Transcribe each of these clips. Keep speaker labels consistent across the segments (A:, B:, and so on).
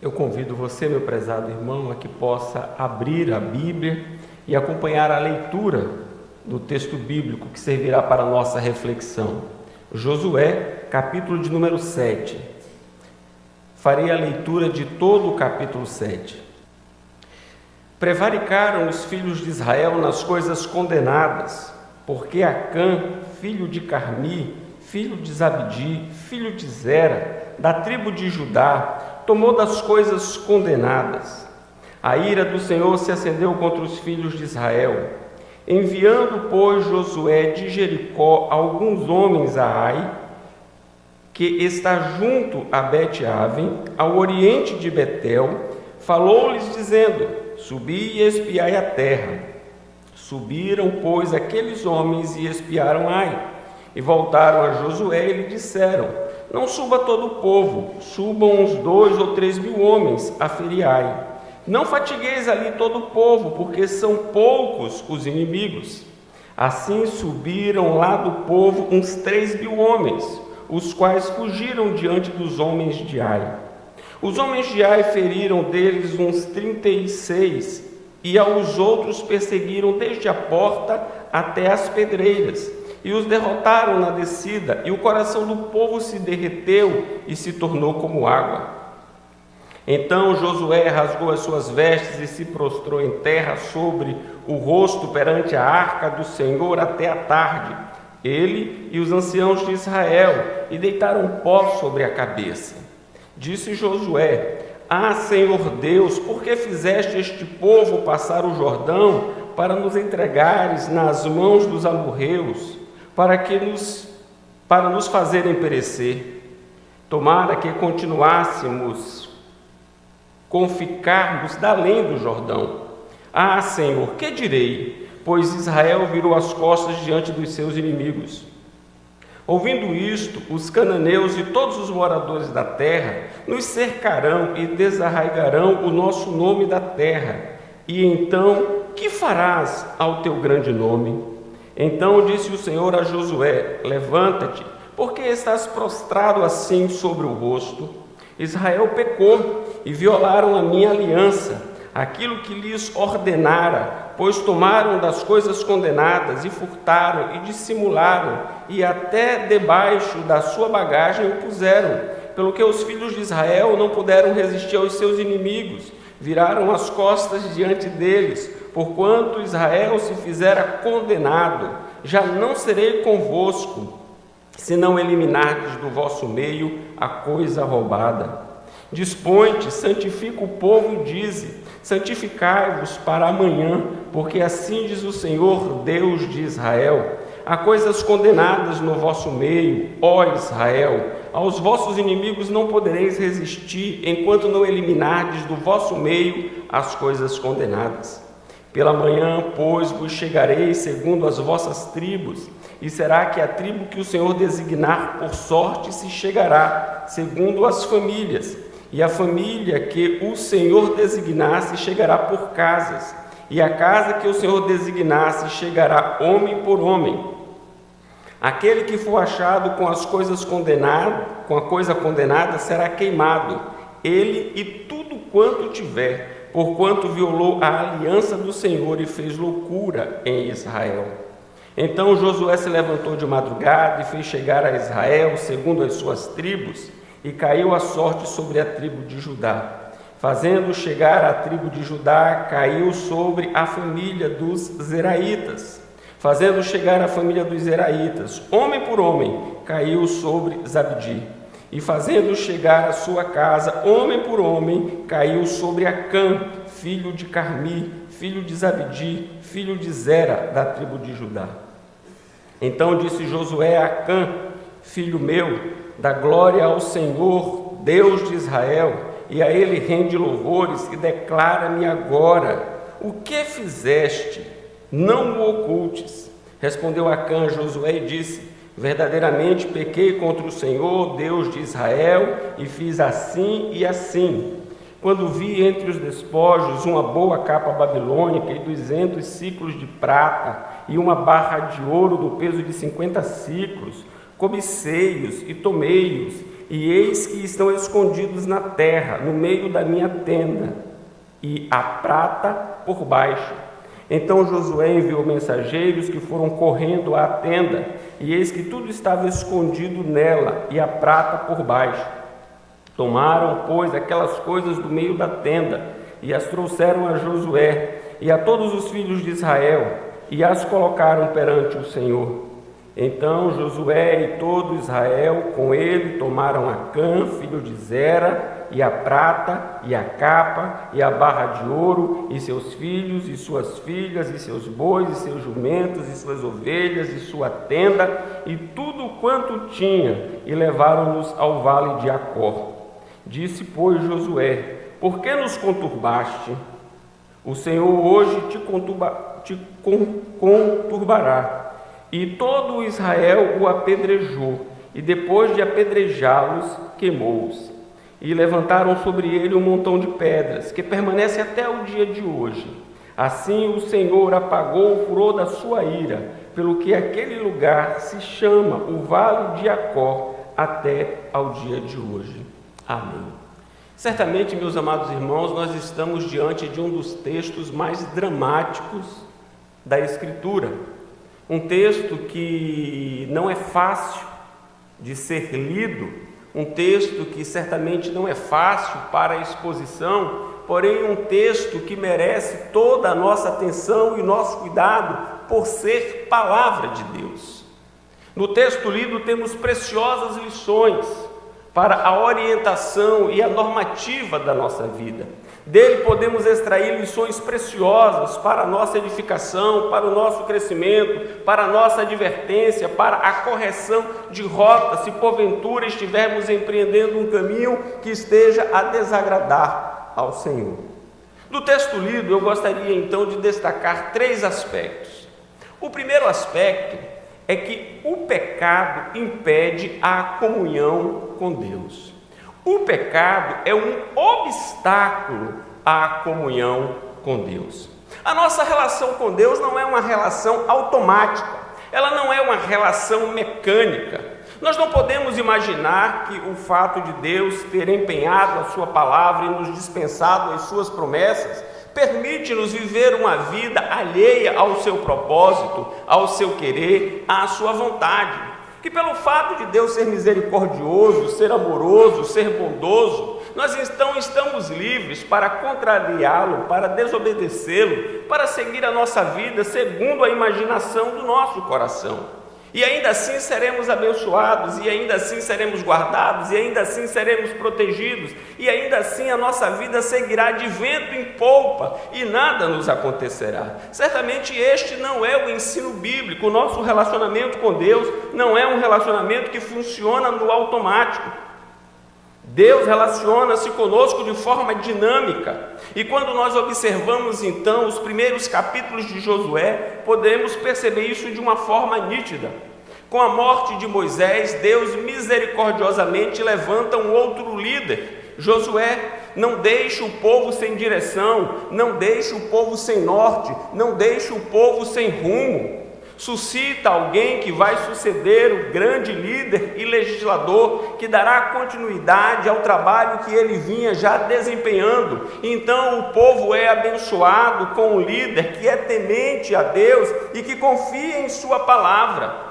A: Eu convido você, meu prezado irmão, a que possa abrir a Bíblia e acompanhar a leitura do texto bíblico que servirá para a nossa reflexão. Josué, capítulo de número 7. Farei a leitura de todo o capítulo 7. Prevaricaram os filhos de Israel nas coisas condenadas, porque Acã, filho de Carmi, filho de Zabdi, filho de Zera, da tribo de Judá, tomou das coisas condenadas. A ira do Senhor se acendeu contra os filhos de Israel. Enviando, pois, Josué de Jericó alguns homens a Ai, que está junto a Bet-Aven, ao oriente de Betel, falou-lhes dizendo: subi e espiai a terra. Subiram, pois, aqueles homens e espiaram Ai, e voltaram a Josué e lhe disseram: não suba todo o povo, subam uns 2 ou 3 mil homens a ferir Ai. Não fatigueis ali todo o povo, porque são poucos os inimigos. Assim subiram lá do povo uns 3 mil homens, os quais fugiram diante dos homens de Ai. Os homens de Ai feriram deles uns 36, e aos outros perseguiram desde a porta até as pedreiras, e os derrotaram na descida, e o coração do povo se derreteu e se tornou como água. Então Josué rasgou as suas vestes e se prostrou em terra sobre o rosto perante a arca do Senhor até a tarde, ele e os anciãos de Israel, e deitaram pó sobre a cabeça. Disse Josué: ah, Senhor Deus, por que fizeste este povo passar o Jordão para nos entregares nas mãos dos amorreus, para nos fazerem perecer? Tomara que continuássemos com ficarmos da além do Jordão. Ah, Senhor, que direi? Pois Israel virou as costas diante dos seus inimigos. Ouvindo isto, os cananeus e todos os moradores da terra nos cercarão e desarraigarão o nosso nome da terra. E então, que farás ao teu grande nome? Então disse o Senhor a Josué: levanta-te, porque estás prostrado assim sobre o rosto? Israel pecou e violaram a minha aliança, aquilo que lhes ordenara, pois tomaram das coisas condenadas e furtaram e dissimularam, e até debaixo da sua bagagem o puseram, pelo que os filhos de Israel não puderam resistir aos seus inimigos, viraram as costas diante deles. Porquanto Israel se fizera condenado, já não serei convosco, se não eliminardes do vosso meio a coisa roubada. Dispõe-te, santifica o povo e dize: santificai-vos para amanhã, porque assim diz o Senhor, Deus de Israel: há coisas condenadas no vosso meio, ó Israel. Aos vossos inimigos não podereis resistir, enquanto não eliminardes do vosso meio as coisas condenadas. Pela manhã, pois, vos chegareis segundo as vossas tribos, e será que a tribo que o Senhor designar por sorte se chegará segundo as famílias, e a família que o Senhor designar se chegará por casas, e a casa que o Senhor designar se chegará homem por homem. Aquele que for achado com as coisas condenadas, com a coisa condenada, será queimado, ele e tudo quanto tiver, porquanto violou a aliança do Senhor e fez loucura em Israel. Então Josué se levantou de madrugada e fez chegar a Israel segundo as suas tribos, e caiu a sorte sobre a tribo de Judá. Fazendo chegar a tribo de Judá, caiu sobre a família dos Zeraitas. Fazendo chegar a família dos Zeraitas, homem por homem, caiu sobre Zabdi. E fazendo chegar a sua casa, homem por homem, caiu sobre Acã, filho de Carmi, filho de Zabdi, filho de Zera, da tribo de Judá. Então disse Josué a Acã: filho meu, dá glória ao Senhor, Deus de Israel, e a ele rende louvores, e declara-me agora: o que fizeste? Não o ocultes. Respondeu Acã a Josué e disse: verdadeiramente pequei contra o Senhor, Deus de Israel, e fiz assim e assim. Quando vi entre os despojos uma boa capa babilônica e 200 siclos de prata, e uma barra de ouro do peso de 50 siclos, cobiceios e tomeios, e eis que estão escondidos na terra, no meio da minha tenda, e a prata por baixo. Então Josué enviou mensageiros que foram correndo à tenda, e eis que tudo estava escondido nela, e a prata por baixo. Tomaram, pois, aquelas coisas do meio da tenda, e as trouxeram a Josué e a todos os filhos de Israel, e as colocaram perante o Senhor. Então Josué e todo Israel com ele tomaram Acã, filho de Zera, e a prata, e a capa, e a barra de ouro, e seus filhos, e suas filhas, e seus bois, e seus jumentos, e suas ovelhas, e sua tenda, e tudo quanto tinha, e levaram-nos ao vale de Acor. Disse, pois, Josué: por que nos conturbaste? O Senhor hoje te conturbará. E todo Israel o apedrejou, e depois de apedrejá-los, queimou-os. E levantaram sobre ele um montão de pedras, que permanece até o dia de hoje. Assim o Senhor apagou o furor da sua ira, pelo que aquele lugar se chama o Vale de Acor até ao dia de hoje. Amém. Certamente, meus amados irmãos, nós estamos diante de um dos textos mais dramáticos da Escritura. Um texto que não é fácil de ser lido, um texto que certamente não é fácil para a exposição, porém um texto que merece toda a nossa atenção e nosso cuidado por ser palavra de Deus. No texto lido temos preciosas lições para a orientação e a normativa da nossa vida. Dele podemos extrair lições preciosas para a nossa edificação, para o nosso crescimento, para a nossa advertência, para a correção de rota, se porventura estivermos empreendendo um caminho que esteja a desagradar ao Senhor. Do texto lido, eu gostaria então de destacar 3 aspectos. O primeiro aspecto é que o pecado impede a comunhão com Deus. O pecado é um obstáculo à comunhão com Deus. A nossa relação com Deus não é uma relação automática, ela não é uma relação mecânica. Nós não podemos imaginar que o fato de Deus ter empenhado a sua palavra e nos dispensado as suas promessas permite-nos viver uma vida alheia ao seu propósito, ao seu querer, à sua vontade. Que pelo fato de Deus ser misericordioso, ser amoroso, ser bondoso, nós então estamos livres para contrariá-lo, para desobedecê-lo, para seguir a nossa vida segundo a imaginação do nosso coração. E ainda assim seremos abençoados, e ainda assim seremos guardados, e ainda assim seremos protegidos, e ainda assim a nossa vida seguirá de vento em polpa, e nada nos acontecerá. Certamente este não é o ensino bíblico. O nosso relacionamento com Deus não é um relacionamento que funciona no automático. Deus relaciona-se conosco de forma dinâmica, e quando nós observamos então os primeiros capítulos de Josué, podemos perceber isso de uma forma nítida. Com a morte de Moisés, Deus misericordiosamente levanta um outro líder, Josué. Não deixe o povo sem direção, não deixe o povo sem norte, não deixe o povo sem rumo. Suscita alguém que vai suceder o grande líder e legislador, que dará continuidade ao trabalho que ele vinha já desempenhando. Então o povo é abençoado com um líder que é temente a Deus e que confia em sua palavra.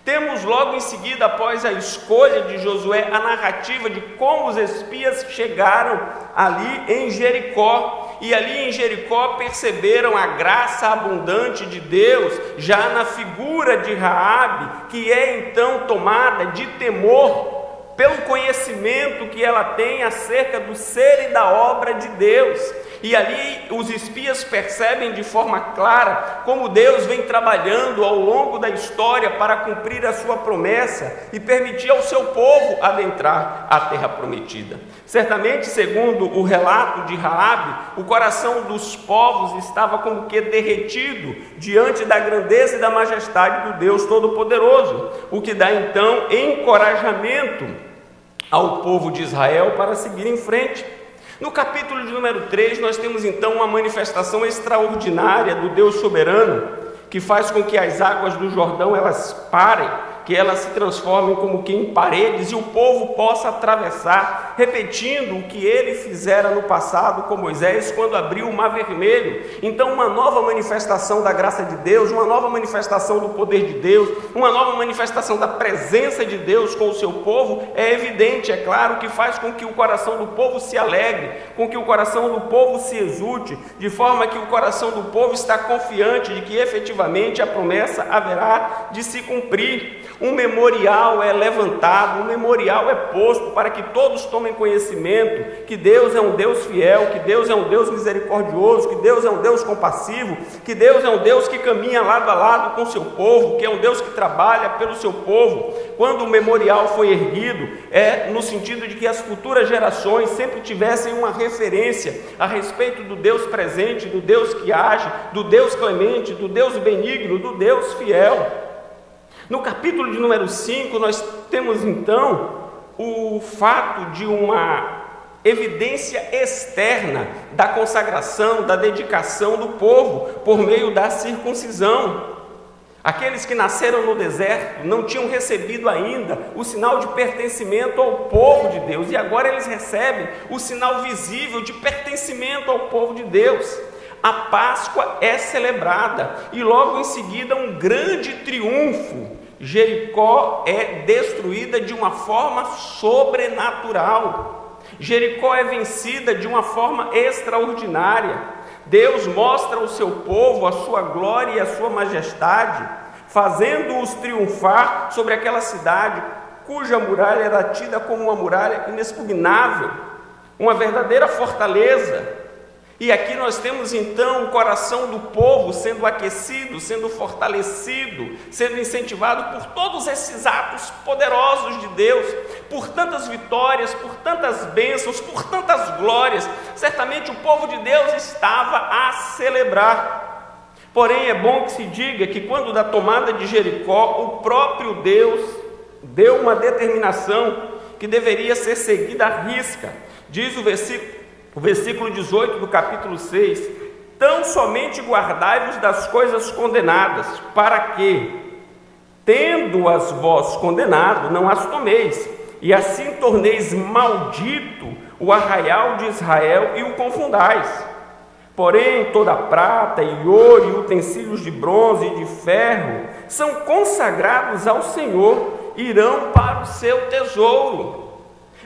A: Temos logo em seguida, após a escolha de Josué, a narrativa de como os espias chegaram ali em Jericó. E ali em Jericó perceberam a graça abundante de Deus, já na figura de Raabe, que é então tomada de temor pelo conhecimento que ela tem acerca do ser e da obra de Deus. E ali os espias percebem de forma clara como Deus vem trabalhando ao longo da história para cumprir a sua promessa e permitir ao seu povo adentrar a terra prometida. Certamente, segundo o relato de Raabe, o coração dos povos estava como que derretido diante da grandeza e da majestade do Deus Todo-Poderoso, o que dá então encorajamento ao povo de Israel para seguir em frente. No capítulo de número 3, nós temos então uma manifestação extraordinária do Deus soberano, que faz com que as águas do Jordão elas parem, que elas se transformem como que em paredes e o povo possa atravessar, repetindo o que ele fizera no passado com Moisés quando abriu o Mar Vermelho. Então, uma nova manifestação da graça de Deus, uma nova manifestação do poder de Deus, uma nova manifestação da presença de Deus com o seu povo é evidente, é claro, que faz com que o coração do povo se alegre, com que o coração do povo se exulte, de forma que o coração do povo está confiante de que efetivamente a promessa haverá de se cumprir. Um memorial é levantado, um memorial é posto para que todos tomem conhecimento que Deus é um Deus fiel, que Deus é um Deus misericordioso, que Deus é um Deus compassivo, que Deus é um Deus que caminha lado a lado com o seu povo, que é um Deus que trabalha pelo seu povo. Quando o memorial foi erguido, é no sentido de que as futuras gerações sempre tivessem uma referência a respeito do Deus presente, do Deus que age, do Deus clemente, do Deus benigno, do Deus fiel. No capítulo de número 5, nós temos então o fato de uma evidência externa da consagração, da dedicação do povo por meio da circuncisão. Aqueles que nasceram no deserto não tinham recebido ainda o sinal de pertencimento ao povo de Deus, e agora eles recebem o sinal visível de pertencimento ao povo de Deus. A Páscoa é celebrada e logo em seguida um grande triunfo. Jericó é destruída de uma forma sobrenatural. Jericó é vencida de uma forma extraordinária. Deus mostra ao seu povo a sua glória e a sua majestade, fazendo-os triunfar sobre aquela cidade, cuja muralha era tida como uma muralha inexpugnável, uma verdadeira fortaleza. E aqui nós temos então o coração do povo sendo aquecido, sendo fortalecido, sendo incentivado por todos esses atos poderosos de Deus, por tantas vitórias, por tantas bênçãos, por tantas glórias. Certamente o povo de Deus estava a celebrar. Porém, é bom que se diga que quando da tomada de Jericó, o próprio Deus deu uma determinação que deveria ser seguida à risca. Diz o versículo 18 do capítulo 6: tão somente guardai-vos das coisas condenadas, para que, tendo-as vós condenado, não as tomeis, e assim torneis maldito o arraial de Israel e o confundais. Porém, toda prata e ouro e utensílios de bronze e de ferro são consagrados ao Senhor, irão para o seu tesouro.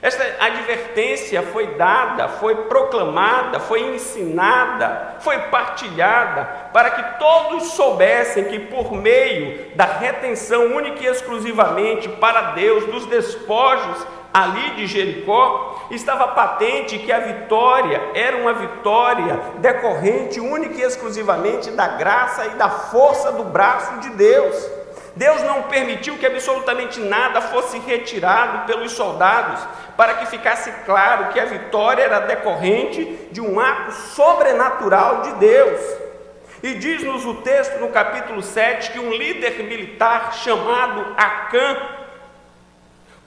A: Esta advertência foi dada, foi proclamada, foi ensinada, foi partilhada, para que todos soubessem que por meio da retenção única e exclusivamente para Deus dos despojos ali de Jericó, estava patente que a vitória era uma vitória decorrente única e exclusivamente da graça e da força do braço de Deus. Deus não permitiu que absolutamente nada fosse retirado pelos soldados, para que ficasse claro que a vitória era decorrente de um ato sobrenatural de Deus. E diz-nos o texto no capítulo 7 que um líder militar chamado Acã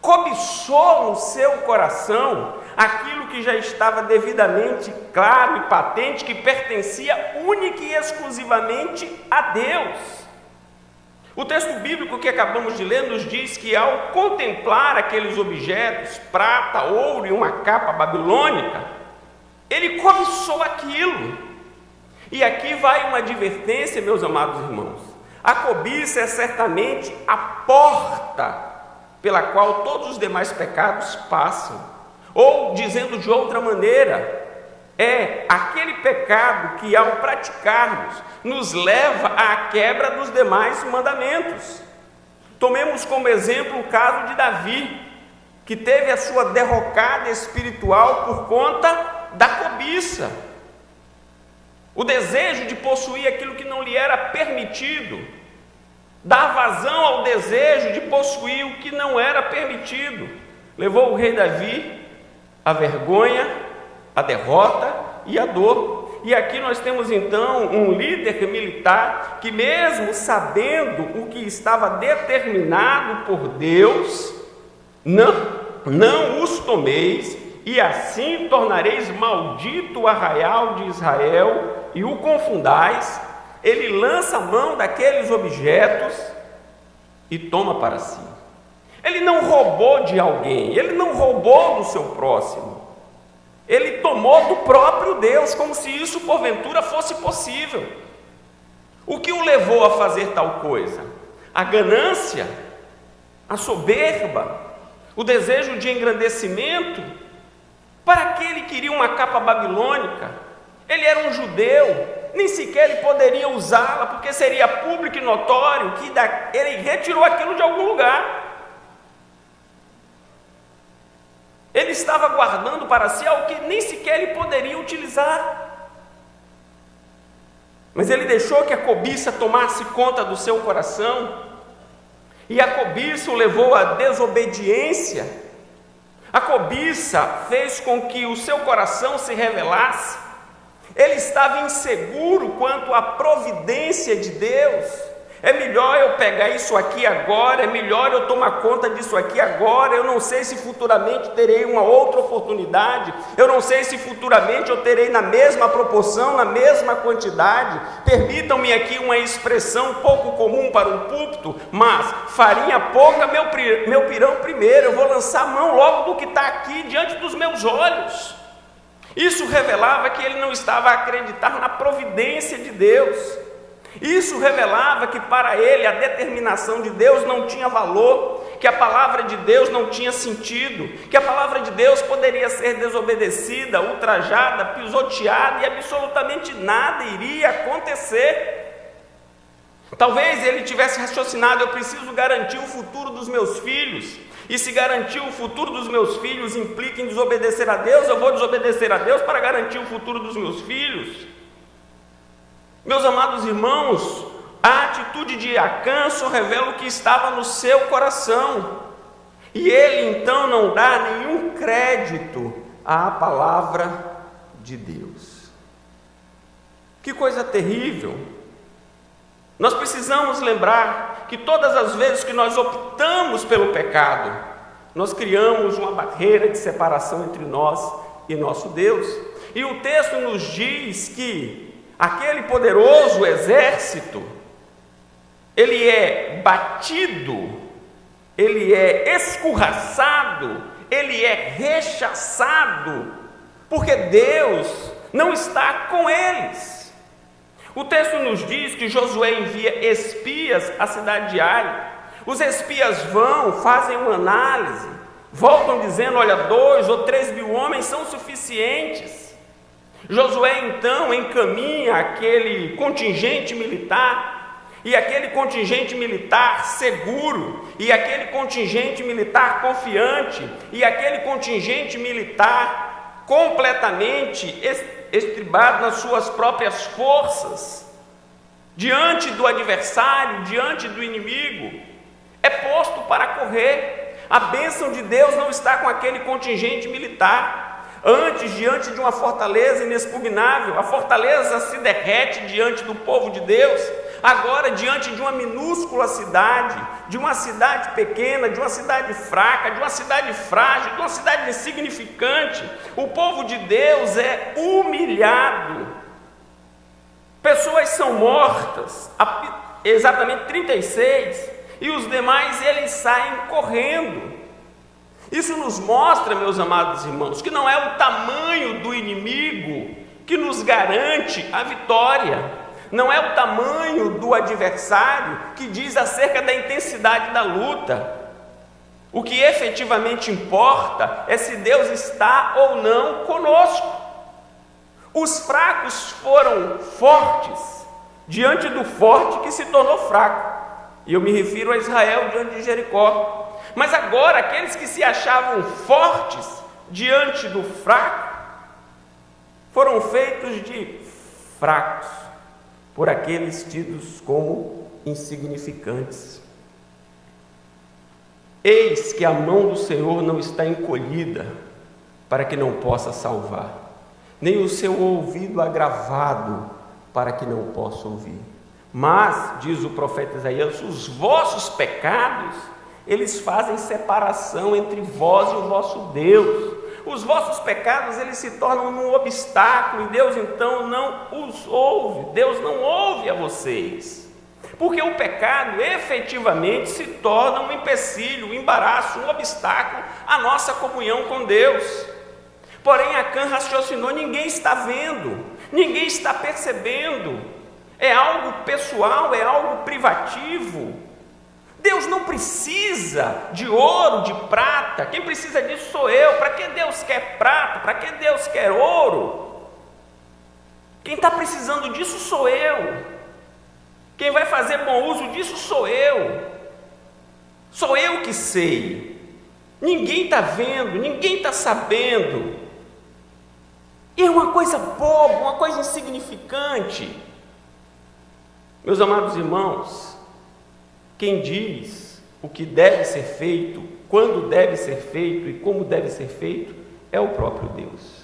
A: cobiçou no seu coração aquilo que já estava devidamente claro e patente, que pertencia única e exclusivamente a Deus. O texto bíblico que acabamos de ler nos diz que ao contemplar aqueles objetos, prata, ouro e uma capa babilônica, ele cobiçou aquilo. E aqui vai uma advertência, meus amados irmãos. A cobiça é certamente a porta pela qual todos os demais pecados passam. Ou, dizendo de outra maneira, é aquele pecado que, ao praticarmos, nos leva à quebra dos demais mandamentos. Tomemos como exemplo o caso de Davi, que teve a sua derrocada espiritual por conta da cobiça, o desejo de possuir aquilo que não lhe era permitido, dar vazão ao desejo de possuir o que não era permitido, levou o rei Davi à vergonha, à derrota e à dor. E aqui nós temos então um líder militar que, mesmo sabendo o que estava determinado por Deus, não os tomeis, e assim tornareis maldito o arraial de Israel e o confundais, ele lança a mão daqueles objetos e toma para si. Ele não roubou de alguém, ele não roubou do seu próximo. Ele tomou do próprio Deus, como se isso porventura fosse possível. O que o levou a fazer tal coisa? A ganância, a soberba, o desejo de engrandecimento? Para que ele queria uma capa babilônica? Ele era um judeu, nem sequer ele poderia usá-la, porque seria público e notório que ele retirou aquilo de algum lugar. Ele estava guardando para si algo que nem sequer ele poderia utilizar. Mas ele deixou que a cobiça tomasse conta do seu coração, e a cobiça o levou à desobediência. A cobiça fez com que o seu coração se rebelasse. Ele estava inseguro quanto à providência de Deus. É melhor eu pegar isso aqui agora, é melhor eu tomar conta disso aqui agora. Eu não sei se futuramente terei uma outra oportunidade, eu não sei se futuramente eu terei na mesma proporção, na mesma quantidade. Permitam-me aqui uma expressão pouco comum para um púlpito, mas farinha pouca, meu pirão primeiro. Eu vou lançar a mão logo do que está aqui diante dos meus olhos. Isso revelava que ele não estava a acreditar na providência de Deus. Isso revelava que para ele a determinação de Deus não tinha valor, que a palavra de Deus não tinha sentido, que a palavra de Deus poderia ser desobedecida, ultrajada, pisoteada e absolutamente nada iria acontecer. Talvez ele tivesse raciocinado: eu preciso garantir o futuro dos meus filhos, e se garantir o futuro dos meus filhos implica em desobedecer a Deus, eu vou desobedecer a Deus para garantir o futuro dos meus filhos. Meus amados irmãos, a atitude de Acã só revela o que estava no seu coração, e ele então não dá nenhum crédito à palavra de Deus. Que coisa terrível! Nós precisamos lembrar que todas as vezes que nós optamos pelo pecado, nós criamos uma barreira de separação entre nós e nosso Deus. E o texto nos diz que aquele poderoso exército, ele é batido, ele é escorraçado, ele é rechaçado, porque Deus não está com eles. O texto nos diz que Josué envia espias à cidade de Ai. Os espias vão, fazem uma análise, voltam dizendo: olha, 2 ou 3 mil homens são suficientes. Josué então encaminha aquele contingente militar, e aquele contingente militar seguro, e aquele contingente militar confiante, e aquele contingente militar completamente estribado nas suas próprias forças, diante do adversário, diante do inimigo, é posto para correr. A bênção de Deus não está com aquele contingente militar. Antes, diante de uma fortaleza inexpugnável, a fortaleza se derrete diante do povo de Deus. Agora, diante de uma minúscula cidade, de uma cidade pequena, de uma cidade fraca, de uma cidade frágil, de uma cidade insignificante, o povo de Deus é humilhado. Pessoas são mortas, exatamente 36, e os demais eles saem correndo. Isso nos mostra, meus amados irmãos, que não é o tamanho do inimigo que nos garante a vitória, não é o tamanho do adversário que diz acerca da intensidade da luta. O que efetivamente importa é se Deus está ou não conosco. Os fracos foram fortes diante do forte que se tornou fraco, e eu me refiro a Israel diante de Jericó. Mas agora, aqueles que se achavam fortes diante do fraco, foram feitos de fracos por aqueles tidos como insignificantes. Eis que a mão do Senhor não está encolhida para que não possa salvar, nem o seu ouvido agravado para que não possa ouvir. Mas, diz o profeta Isaías, os vossos pecados, eles fazem separação entre vós e o vosso Deus. Os vossos pecados, eles se tornam um obstáculo, e Deus então não os ouve. Deus não ouve a vocês. Porque o pecado efetivamente se torna um empecilho, um embaraço, um obstáculo à nossa comunhão com Deus. Porém, Acã raciocinou: ninguém está vendo, ninguém está percebendo, é algo pessoal, é algo privativo. Deus não precisa de ouro, de prata, quem precisa disso sou eu. Para que Deus quer prata? Para que Deus quer ouro? Quem está precisando disso sou eu. Quem vai fazer bom uso disso sou eu. Sou eu que sei. Ninguém está vendo, ninguém está sabendo. E é uma coisa boba, uma coisa insignificante. Meus amados irmãos, quem diz o que deve ser feito, quando deve ser feito e como deve ser feito, é o próprio Deus.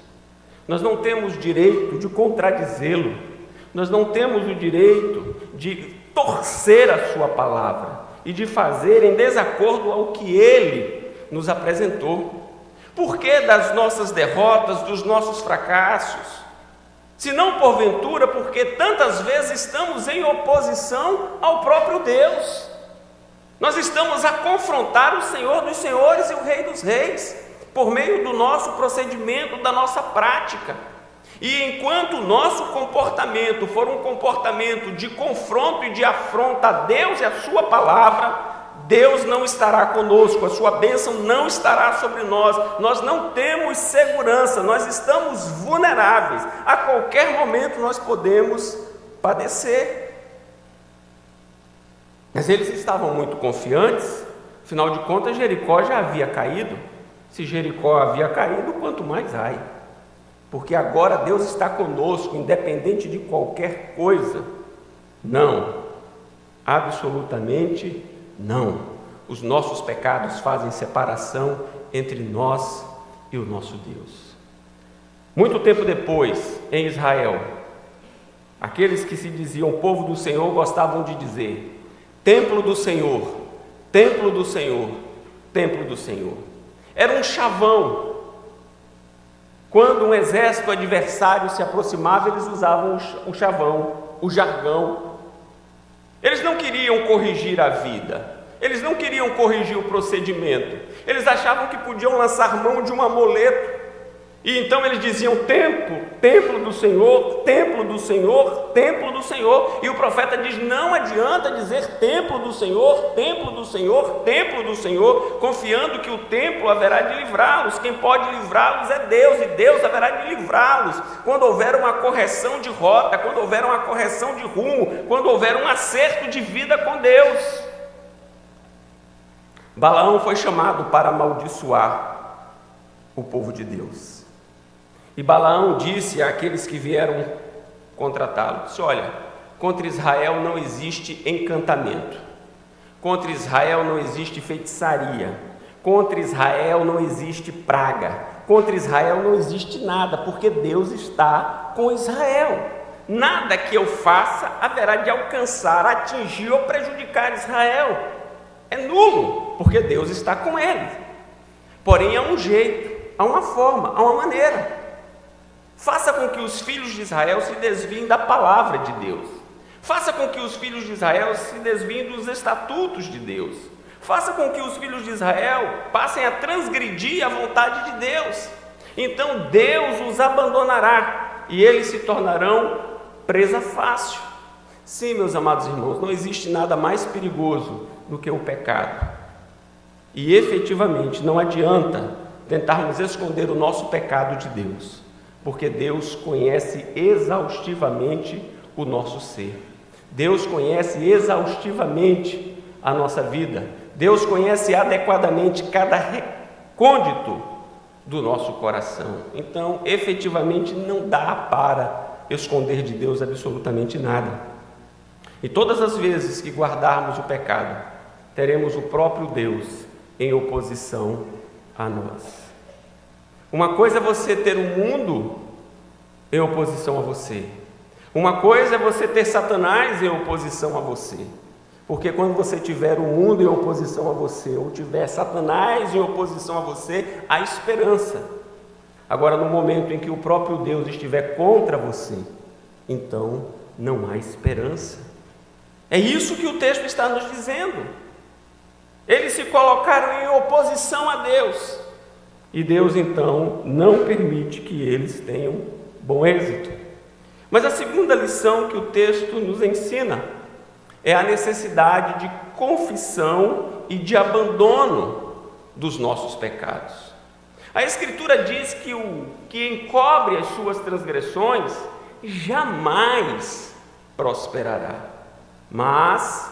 A: Nós não temos direito de contradizê-lo. Nós não temos o direito de torcer a sua palavra e de fazer em desacordo ao que Ele nos apresentou. Por que das nossas derrotas, dos nossos fracassos? Se não porventura, porque tantas vezes estamos em oposição ao próprio Deus. Nós estamos a confrontar o Senhor dos Senhores e o Rei dos Reis, por meio do nosso procedimento, da nossa prática. E enquanto o nosso comportamento for um comportamento de confronto e de afronta a Deus e a sua palavra, Deus não estará conosco, a sua bênção não estará sobre nós, nós não temos segurança, nós estamos vulneráveis, a qualquer momento nós podemos padecer. Mas eles estavam muito confiantes, afinal de contas Jericó já havia caído. Se Jericó havia caído, quanto mais Ai. Porque agora Deus está conosco, independente de qualquer coisa. Não, absolutamente não. Os nossos pecados fazem separação entre nós e o nosso Deus. Muito tempo depois, em Israel, aqueles que se diziam povo do Senhor gostavam de dizer: templo do Senhor, templo do Senhor, templo do Senhor. Era um chavão. Quando um exército adversário se aproximava, eles usavam o chavão, o jargão. Eles não queriam corrigir a vida, eles não queriam corrigir o procedimento, eles achavam que podiam lançar mão de um amuleto, e então eles diziam: templo, templo do Senhor, templo do Senhor, templo do Senhor. E o profeta diz: não adianta dizer templo do Senhor, templo do Senhor, templo do Senhor, confiando que o templo haverá de livrá-los. Quem pode livrá-los é Deus, e Deus haverá de livrá-los quando houver uma correção de rota, quando houver uma correção de rumo, quando houver um acerto de vida com Deus. Balaão foi chamado para amaldiçoar o povo de Deus. E Balaão disse àqueles que vieram contratá-lo: disse, olha, contra Israel não existe encantamento, contra Israel não existe feitiçaria, contra Israel não existe praga, contra Israel não existe nada, porque Deus está com Israel. Nada que eu faça haverá de alcançar, atingir ou prejudicar Israel. É nulo, porque Deus está com ele. Porém, há um jeito, há uma forma, há uma maneira. Faça com que os filhos de Israel se desviem da palavra de Deus. Faça com que os filhos de Israel se desviem dos estatutos de Deus. Faça com que os filhos de Israel passem a transgredir a vontade de Deus. Então Deus os abandonará e eles se tornarão presa fácil. Sim, meus amados irmãos, não existe nada mais perigoso do que o pecado. E efetivamente não adianta tentarmos esconder o nosso pecado de Deus, porque Deus conhece exaustivamente o nosso ser. Deus conhece exaustivamente a nossa vida. Deus conhece adequadamente cada recôndito do nosso coração. Então, efetivamente, não dá para esconder de Deus absolutamente nada. E todas as vezes que guardarmos o pecado, teremos o próprio Deus em oposição a nós. Uma coisa é você ter o mundo em oposição a você. Uma coisa é você ter Satanás em oposição a você. Porque quando você tiver o mundo em oposição a você, ou tiver Satanás em oposição a você, há esperança. Agora, no momento em que o próprio Deus estiver contra você, então não há esperança. É isso que o texto está nos dizendo. Eles se colocaram em oposição a Deus, e Deus então não permite que eles tenham bom êxito. Mas a segunda lição que o texto nos ensina é a necessidade de confissão e de abandono dos nossos pecados. A Escritura diz que o que encobre as suas transgressões jamais prosperará, mas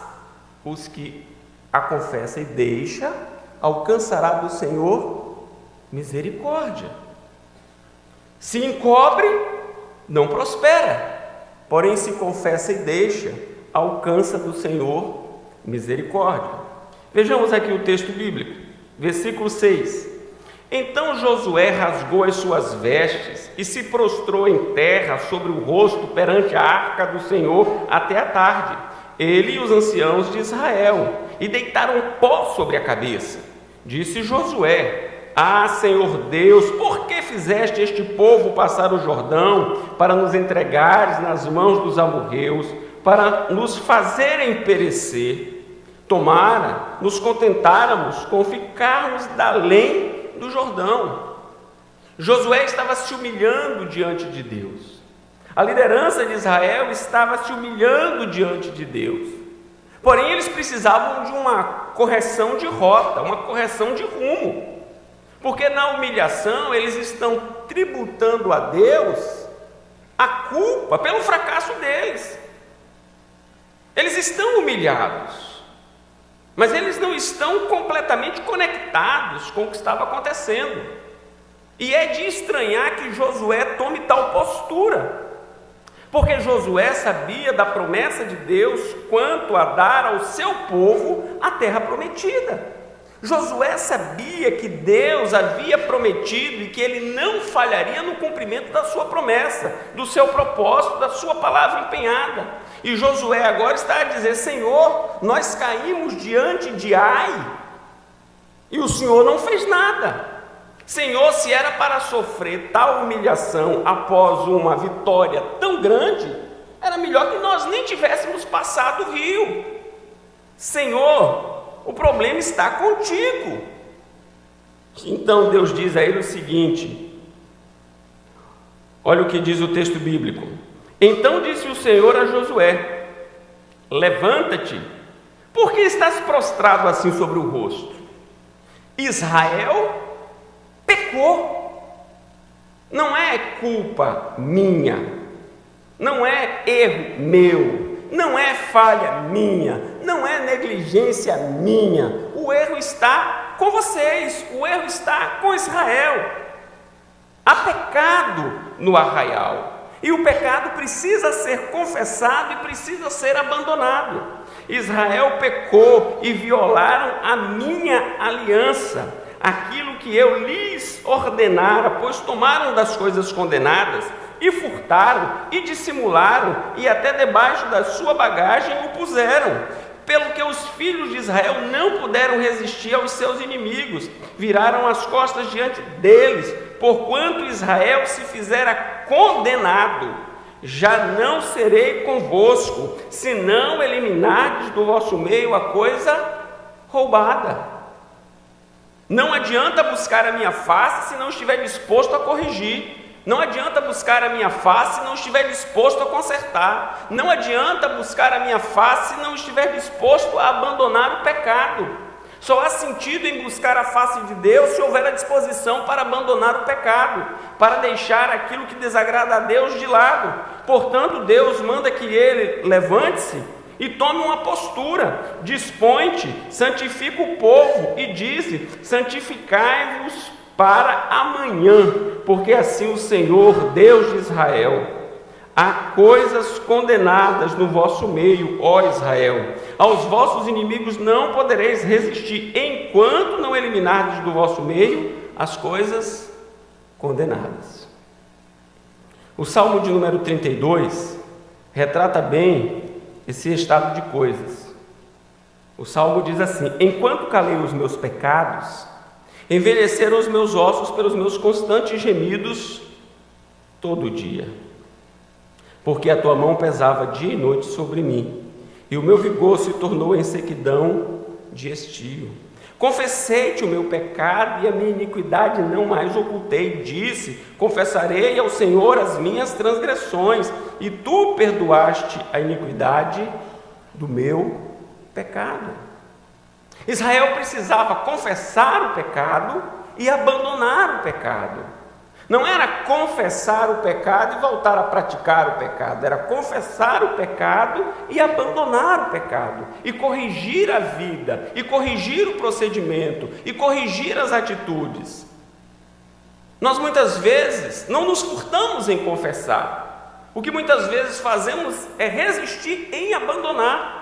A: os que a confessa e deixa alcançará do Senhor misericórdia. Se encobre, não prospera, porém se confessa e deixa, alcança do Senhor misericórdia. Vejamos aqui o texto bíblico, versículo 6. Então Josué rasgou as suas vestes e se prostrou em terra sobre o rosto perante a arca do Senhor até a tarde, ele e os anciãos de Israel, e deitaram pó sobre a cabeça. Disse Josué: Ah, Senhor Deus, por que fizeste este povo passar o Jordão para nos entregares nas mãos dos amorreus, para nos fazerem perecer? Tomara nos contentáramos com ficarmos da além do Jordão. Josué estava se humilhando diante de Deus. A liderança de Israel estava se humilhando diante de Deus. Porém, eles precisavam de uma correção de rota, uma correção de rumo. Porque na humilhação eles estão tributando a Deus a culpa pelo fracasso deles. Eles estão humilhados, mas eles não estão completamente conectados com o que estava acontecendo. E é de estranhar que Josué tome tal postura, porque Josué sabia da promessa de Deus quanto a dar ao seu povo a terra prometida. Josué sabia que Deus havia prometido e que ele não falharia no cumprimento da sua promessa, do seu propósito, da sua palavra empenhada. E Josué agora está a dizer: Senhor, nós caímos diante de Ai e o Senhor não fez nada. Senhor, se era para sofrer tal humilhação após uma vitória tão grande, era melhor que nós nem tivéssemos passado o rio. Senhor, o problema está contigo. Então Deus diz a ele o seguinte, olha o que diz o texto bíblico. Então disse o Senhor a Josué: Levanta-te, por que estás prostrado assim sobre o rosto? Israel pecou. Não é culpa minha, não é erro meu, não é falha minha, não é negligência minha. O erro está com vocês, o erro está com Israel. Há pecado no arraial, e o pecado precisa ser confessado e precisa ser abandonado. Israel pecou e violaram a minha aliança, aquilo que eu lhes ordenara, pois tomaram das coisas condenadas e furtaram e dissimularam e até debaixo da sua bagagem o puseram, pelo que os filhos de Israel não puderam resistir aos seus inimigos, viraram as costas diante deles, porquanto Israel se fizera condenado. Já não serei convosco, se não eliminardes do vosso meio a coisa roubada. Não adianta buscar a minha face se não estiver disposto a corrigir. Não adianta buscar a minha face se não estiver disposto a consertar. Não adianta buscar a minha face se não estiver disposto a abandonar o pecado. Só há sentido em buscar a face de Deus se houver a disposição para abandonar o pecado, para deixar aquilo que desagrada a Deus de lado. Portanto, Deus manda que ele levante-se e tome uma postura, dispõe-te, santifica o povo e dize: santificai-vos para amanhã, porque assim o Senhor, Deus de Israel: há coisas condenadas no vosso meio, ó Israel, aos vossos inimigos não podereis resistir, enquanto não eliminardes do vosso meio as coisas condenadas. O Salmo de número 32 retrata bem esse estado de coisas. O Salmo diz assim: enquanto calei os meus pecados Envelheceram os meus ossos pelos meus constantes gemidos todo dia. Porque a tua mão pesava dia e noite sobre mim, e o meu vigor se tornou em sequidão de estio. Confessei-te o meu pecado e a minha iniquidade não mais ocultei. Disse: confessarei ao Senhor as minhas transgressões, e tu perdoaste a iniquidade do meu pecado. Israel precisava confessar o pecado e abandonar o pecado. Não era confessar o pecado e voltar a praticar o pecado, era confessar o pecado e abandonar o pecado, e corrigir a vida, e corrigir o procedimento, e corrigir as atitudes. Nós muitas vezes não nos furtamos em confessar, o que muitas vezes fazemos é resistir em abandonar,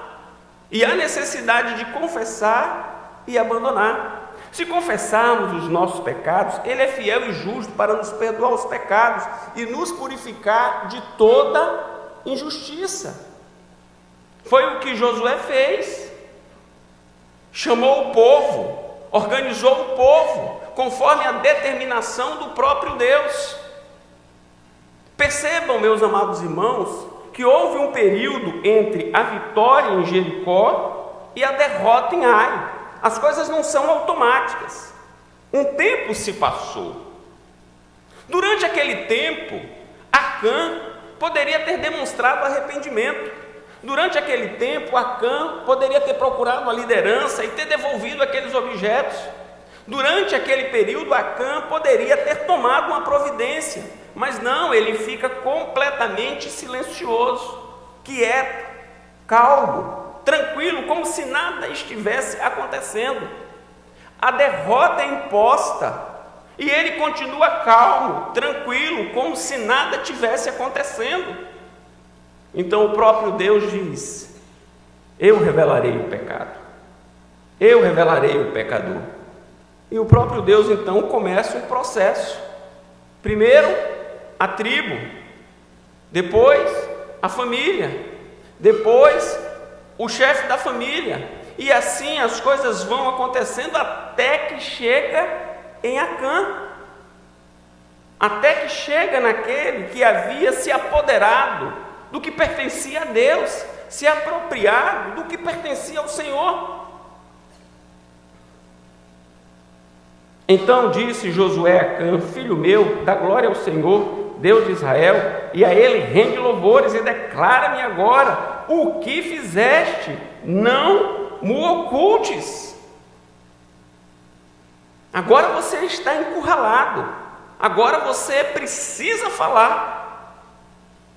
A: e há necessidade de confessar e abandonar. Se confessarmos os nossos pecados, Ele é fiel e justo para nos perdoar os pecados e nos purificar de toda injustiça. Foi o que Josué fez. Chamou o povo, organizou o povo, conforme a determinação do próprio Deus. Percebam, meus amados irmãos, que houve um período entre a vitória em Jericó e a derrota em Ai. As coisas não são automáticas. Um tempo se passou. Durante aquele tempo, Acã poderia ter demonstrado arrependimento. Durante aquele tempo, Acã poderia ter procurado a liderança e ter devolvido aqueles objetos. Durante aquele período, Acã poderia ter tomado uma providência, mas não, ele fica completamente silencioso, quieto, calmo, tranquilo, como se nada estivesse acontecendo. A derrota é imposta e ele continua calmo, tranquilo, como se nada tivesse acontecendo. Então o próprio Deus diz: eu revelarei o pecado, eu revelarei o pecador. E o próprio Deus então começa um processo. Primeiro a tribo, depois a família, depois o chefe da família, e assim as coisas vão acontecendo até que chega em Acã, até que chega naquele que havia se apoderado do que pertencia a Deus, se apropriado do que pertencia ao Senhor. Então disse Josué a Acã: filho meu, dá glória ao Senhor, Deus de Israel, e a Ele rende louvores, e declara-me agora o que fizeste, não me ocultes. Agora você está encurralado, agora você precisa falar.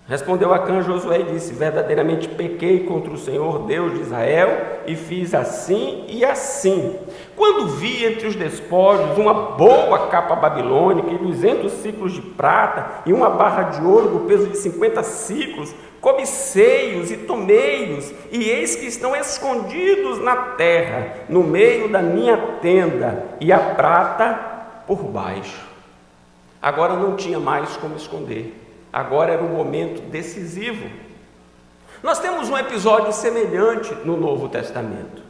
A: Respondeu Acã a Josué e disse: verdadeiramente pequei contra o Senhor Deus de Israel e fiz assim e assim. Quando vi entre os despojos uma boa capa babilônica e 200 ciclos de prata e uma barra de ouro do peso de 50 ciclos, cobicei-os e tomei-os, e eis que estão escondidos na terra, no meio da minha tenda, e a prata por baixo. Agora não tinha mais como esconder. Agora era um momento decisivo. Nós temos um episódio semelhante no Novo Testamento.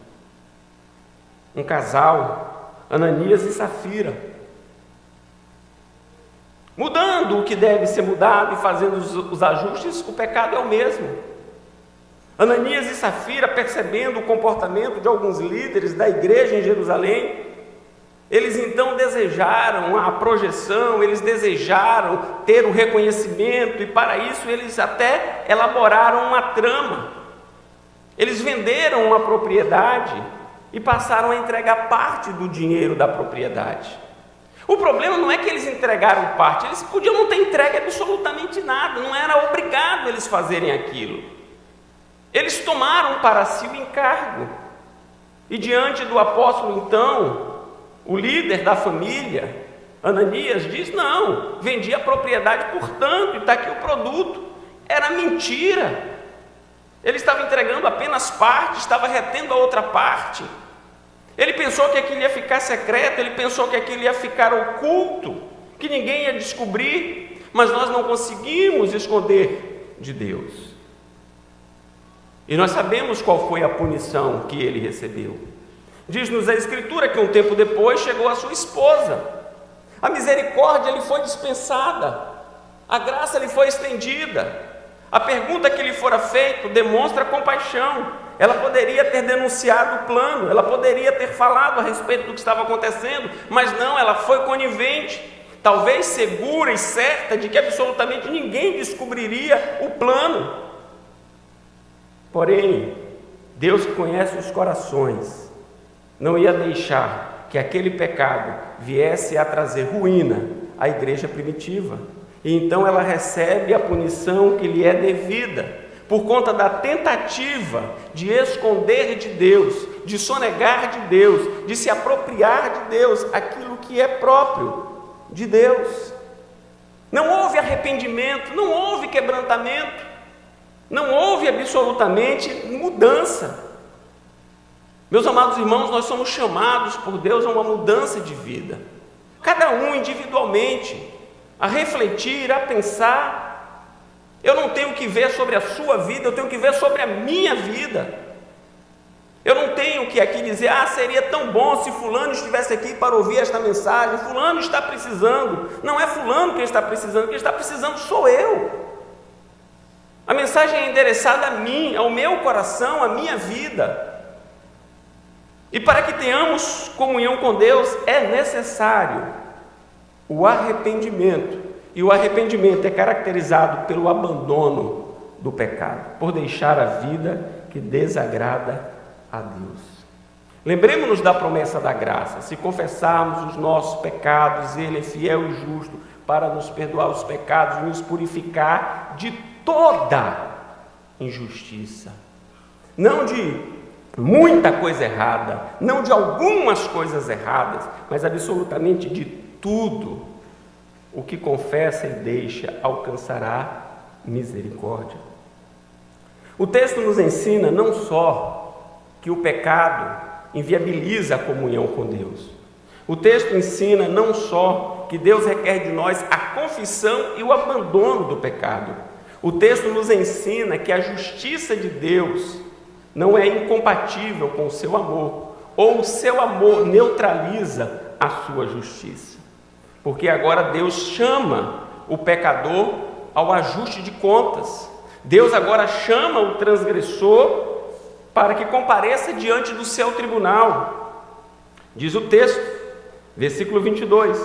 A: Um casal, Ananias e Safira, mudando o que deve ser mudado e fazendo os ajustes, o pecado é o mesmo. Ananias e Safira, percebendo o comportamento de alguns líderes da igreja em Jerusalém, eles então desejaram a projeção, eles desejaram ter o reconhecimento, e para isso eles até elaboraram uma trama. Eles venderam uma propriedade e passaram a entregar parte do dinheiro da propriedade. O problema não é que eles entregaram parte, eles podiam não ter entregue absolutamente nada, não era obrigado eles fazerem aquilo. Eles tomaram para si o encargo, e diante do apóstolo então, o líder da família, Ananias, diz: não, vendi a propriedade por tanto, e está aqui o produto. Era mentira. Ele estava entregando apenas parte, estava retendo a outra parte. Ele pensou que aquilo ia ficar secreto, ele pensou que aquilo ia ficar oculto, que ninguém ia descobrir, mas nós não conseguimos esconder de Deus. E nós sabemos qual foi a punição que ele recebeu. Diz-nos a Escritura que um tempo depois chegou a sua esposa. A misericórdia lhe foi dispensada, a graça lhe foi estendida. A pergunta que lhe fora feita demonstra compaixão. Ela poderia ter denunciado o plano, ela poderia ter falado a respeito do que estava acontecendo, mas não, ela foi conivente, talvez segura e certa de que absolutamente ninguém descobriria o plano. Porém, Deus que conhece os corações não ia deixar que aquele pecado viesse a trazer ruína à igreja primitiva. E então ela recebe a punição que lhe é devida, por conta da tentativa de esconder de Deus, de sonegar de Deus, de se apropriar de Deus, aquilo que é próprio de Deus. Não houve arrependimento, não houve quebrantamento, não houve absolutamente mudança. Meus amados irmãos, nós somos chamados por Deus a uma mudança de vida, cada um individualmente, a refletir, a pensar. Eu não tenho que ver sobre a sua vida, eu tenho que ver sobre a minha vida. Eu não tenho que aqui dizer, seria tão bom se fulano estivesse aqui para ouvir esta mensagem, fulano está precisando. Não é fulano que está precisando, quem está precisando sou eu. A mensagem é endereçada a mim, ao meu coração, à minha vida. E para que tenhamos comunhão com Deus, é necessário o arrependimento. E o arrependimento é caracterizado pelo abandono do pecado, por deixar a vida que desagrada a Deus. Lembremos-nos da promessa da graça: se confessarmos os nossos pecados, Ele é fiel e justo para nos perdoar os pecados e nos purificar de toda injustiça. Não de muita coisa errada, não de algumas coisas erradas, mas absolutamente de tudo. O que confessa e deixa alcançará misericórdia. O texto nos ensina não só que o pecado inviabiliza a comunhão com Deus. O texto ensina não só que Deus requer de nós a confissão e o abandono do pecado. O texto nos ensina que a justiça de Deus não é incompatível com o seu amor, ou o seu amor neutraliza a sua justiça. Porque agora Deus chama o pecador ao ajuste de contas. Deus agora chama o transgressor para que compareça diante do seu tribunal. Diz o texto, versículo 22.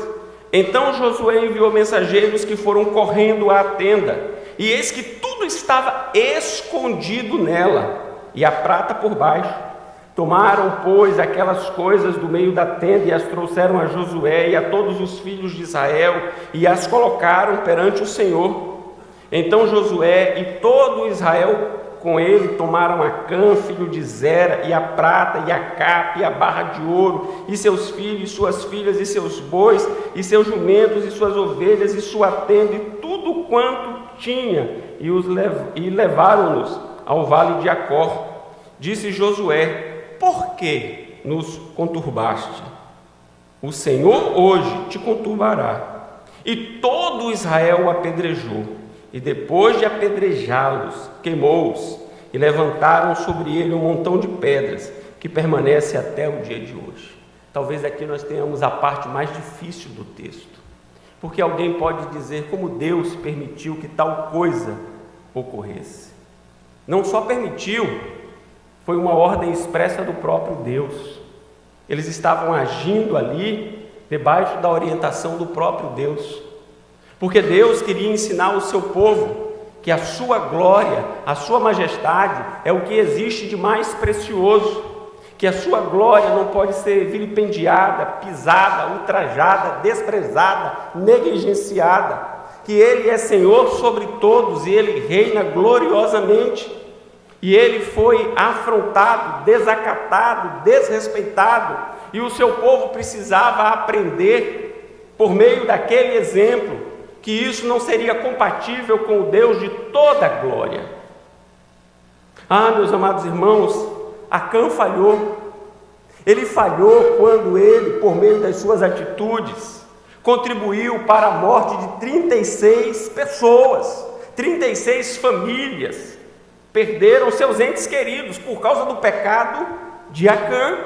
A: Então Josué enviou mensageiros que foram correndo à tenda, e eis que tudo estava escondido nela, e a prata por baixo. Tomaram, pois, aquelas coisas do meio da tenda e as trouxeram a Josué e a todos os filhos de Israel e as colocaram perante o Senhor. Então Josué e todo Israel com ele tomaram Acã, filho de Zera, e a prata, e a capa, e a barra de ouro, e seus filhos, e suas filhas, e seus bois, e seus jumentos, e suas ovelhas, e sua tenda, e tudo quanto tinha, e levaram-nos ao vale de Acor. Disse Josué: por que nos conturbaste? O Senhor hoje te conturbará. E todo Israel o apedrejou, e depois de apedrejá-los, queimou-os, e levantaram sobre ele um montão de pedras, que permanece até o dia de hoje. Talvez aqui nós tenhamos a parte mais difícil do texto, porque alguém pode dizer como Deus permitiu que tal coisa ocorresse. Não só permitiu, foi uma ordem expressa do próprio Deus. Eles estavam agindo ali debaixo da orientação do próprio Deus, porque Deus queria ensinar ao seu povo que a sua glória, a sua majestade é o que existe de mais precioso, que a sua glória não pode ser vilipendiada, pisada, ultrajada, desprezada, negligenciada, que Ele é Senhor sobre todos e Ele reina gloriosamente. E ele foi afrontado, desacatado, desrespeitado, e o seu povo precisava aprender, por meio daquele exemplo, que isso não seria compatível com o Deus de toda a glória. Meus amados irmãos, Acã falhou. Ele falhou quando ele, por meio das suas atitudes, contribuiu para a morte de 36 pessoas, 36 famílias, perderam seus entes queridos por causa do pecado de Acã.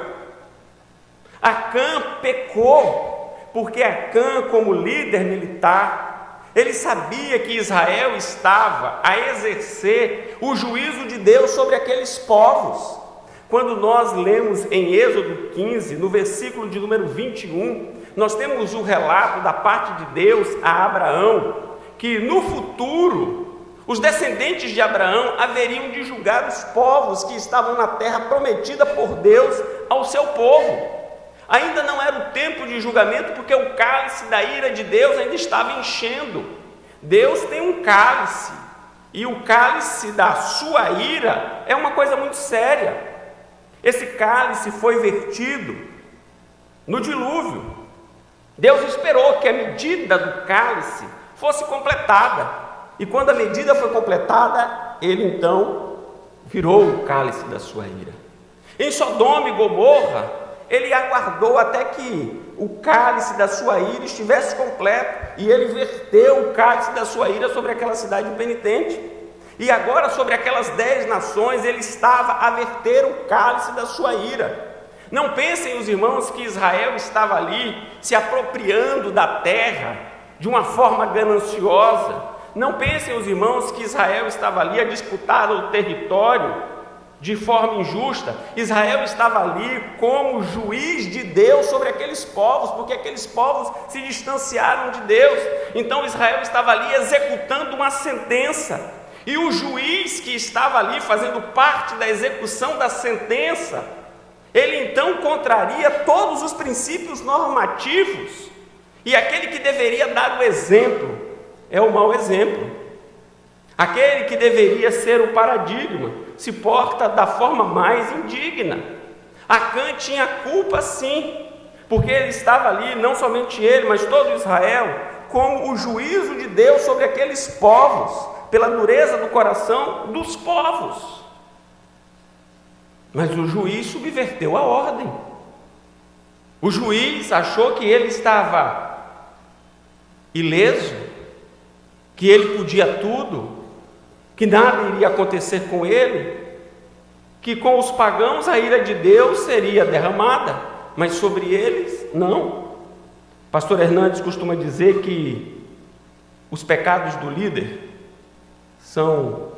A: Acã pecou, porque Acã, como líder militar, ele sabia que Israel estava a exercer o juízo de Deus sobre aqueles povos. Quando nós lemos em Êxodo 15, no versículo de número 21, nós temos o relato da parte de Deus a Abraão, que no futuro, os descendentes de Abraão haveriam de julgar os povos que estavam na terra prometida por Deus ao seu povo. Ainda não era o tempo de julgamento, porque o cálice da ira de Deus ainda estava enchendo. Deus tem um cálice, e o cálice da sua ira é uma coisa muito séria. Esse cálice foi vertido no dilúvio. Deus esperou que a medida do cálice fosse completada, e quando a medida foi completada, ele então virou o cálice da sua ira. Em Sodoma e Gomorra, ele aguardou até que o cálice da sua ira estivesse completo, e ele verteu o cálice da sua ira sobre aquela cidade impenitente. E agora, sobre aquelas 10 nações, ele estava a verter o cálice da sua ira. Não pensem os irmãos que Israel estava ali se apropriando da terra de uma forma gananciosa. Não pensem os irmãos que Israel estava ali a disputar o território de forma injusta. Israel estava ali como juiz de Deus sobre aqueles povos, porque aqueles povos se distanciaram de Deus. Então Israel estava ali executando uma sentença, e o juiz que estava ali fazendo parte da execução da sentença, ele então contraria todos os princípios normativos, e aquele que deveria dar o exemplo é o mau exemplo. Aquele que deveria ser o paradigma se porta da forma mais indigna. Acã tinha culpa sim, porque ele estava ali, não somente ele, mas todo Israel, como o juízo de Deus sobre aqueles povos, pela dureza do coração dos povos. Mas o juiz subverteu a ordem. O juiz achou que ele estava ileso, que ele podia tudo, que nada iria acontecer com ele, que com os pagãos a ira de Deus seria derramada, mas sobre eles não. Pastor Hernandes costuma dizer que os pecados do líder são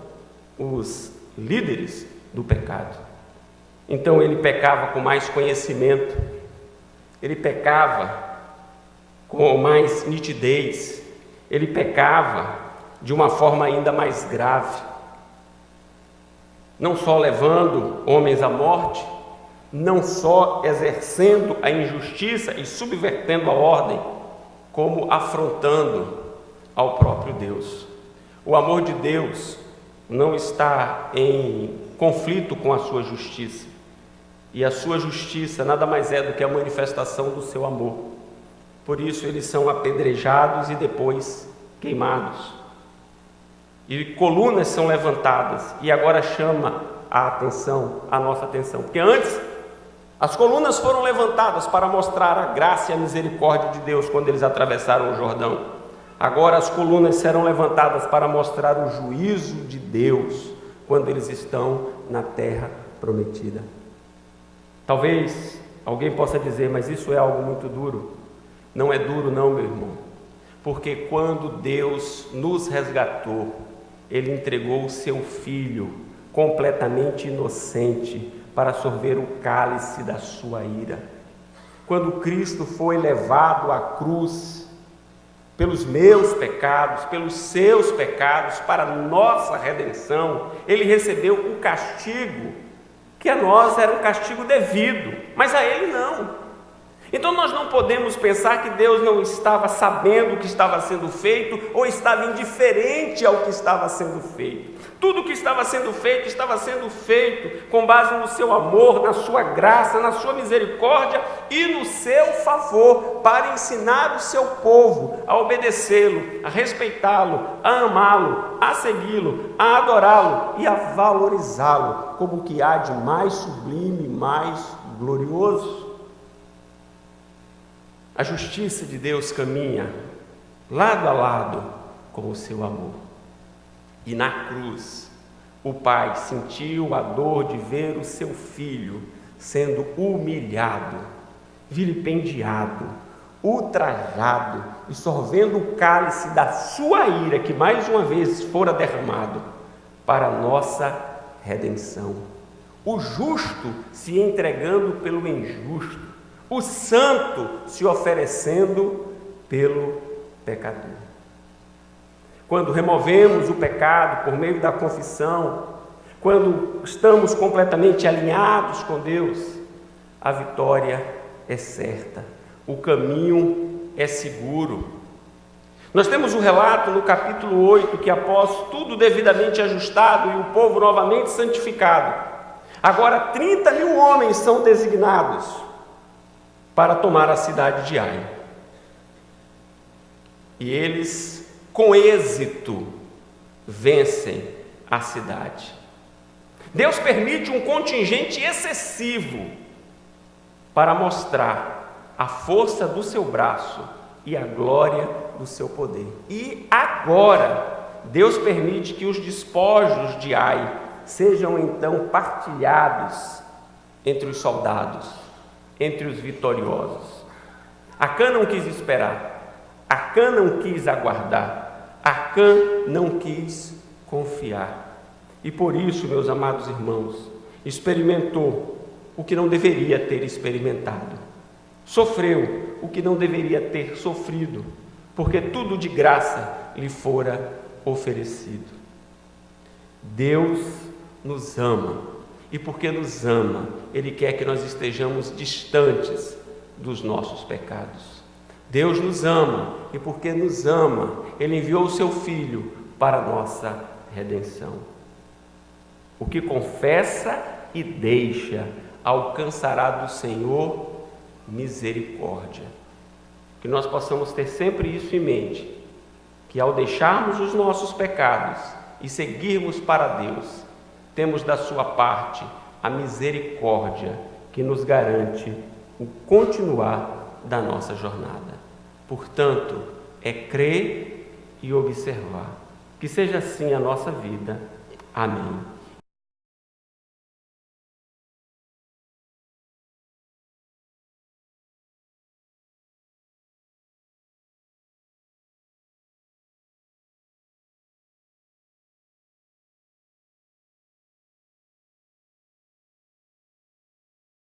A: os líderes do pecado. Então ele pecava com mais conhecimento, ele pecava com mais nitidez, ele pecava de uma forma ainda mais grave, não só levando homens à morte, não só exercendo a injustiça e subvertendo a ordem, como afrontando ao próprio Deus. O amor de Deus não está em conflito com a sua justiça, e a sua justiça nada mais é do que a manifestação do seu amor. Por isso eles são apedrejados e depois queimados, e colunas são levantadas, e agora chama a atenção, a nossa atenção, porque antes as colunas foram levantadas para mostrar a graça e a misericórdia de Deus quando eles atravessaram o Jordão. Agora as colunas serão levantadas para mostrar o juízo de Deus quando eles estão na terra prometida. Talvez alguém possa dizer, mas isso é algo muito duro. Não é duro não, meu irmão, porque quando Deus nos resgatou, Ele entregou o seu Filho completamente inocente para sorver o cálice da sua ira. Quando Cristo foi levado à cruz, pelos meus pecados, pelos seus pecados, para a nossa redenção, Ele recebeu o castigo que a nós era um castigo devido, mas a Ele não. Então nós não podemos pensar que Deus não estava sabendo o que estava sendo feito, ou estava indiferente ao que estava sendo feito. Tudo o que estava sendo feito com base no seu amor, na sua graça, na sua misericórdia e no seu favor, para ensinar o seu povo a obedecê-lo, a respeitá-lo, a amá-lo, a segui-lo, a adorá-lo e a valorizá-lo como o que há de mais sublime, mais glorioso. A justiça de Deus caminha lado a lado com o seu amor. E na cruz, o Pai sentiu a dor de ver o seu Filho sendo humilhado vilipendiado, ultrajado e sorvendo o cálice da sua ira, que mais uma vez fora derramado para a nossa redenção. O justo se entregando pelo injusto, o santo se oferecendo pelo pecador. Quando removemos o pecado por meio da confissão, quando estamos completamente alinhados com Deus, a vitória é certa, o caminho é seguro. Nós temos um relato no capítulo 8 que, após tudo devidamente ajustado e o povo novamente santificado, agora 30.000 homens são designados para tomar a cidade de Ai. E eles, com êxito, vencem a cidade. Deus permite um contingente excessivo para mostrar a força do seu braço e a glória do seu poder. E agora, Deus permite que os despojos de Ai sejam então partilhados entre os soldados, entre os vitoriosos. Acã não quis esperar, Acã não quis aguardar, Acã não quis confiar. E por isso, meus amados irmãos, experimentou o que não deveria ter experimentado, sofreu o que não deveria ter sofrido, porque tudo de graça lhe fora oferecido. Deus nos ama, e porque nos ama, Ele quer que nós estejamos distantes dos nossos pecados. Deus nos ama, e porque nos ama, Ele enviou o seu Filho para a nossa redenção. O que confessa e deixa alcançará do Senhor misericórdia. Que nós possamos ter sempre isso em mente, que ao deixarmos os nossos pecados e seguirmos para Deus, temos da sua parte a misericórdia que nos garante o continuar da nossa jornada. Portanto, é crer e observar. Que seja assim a nossa vida. Amém.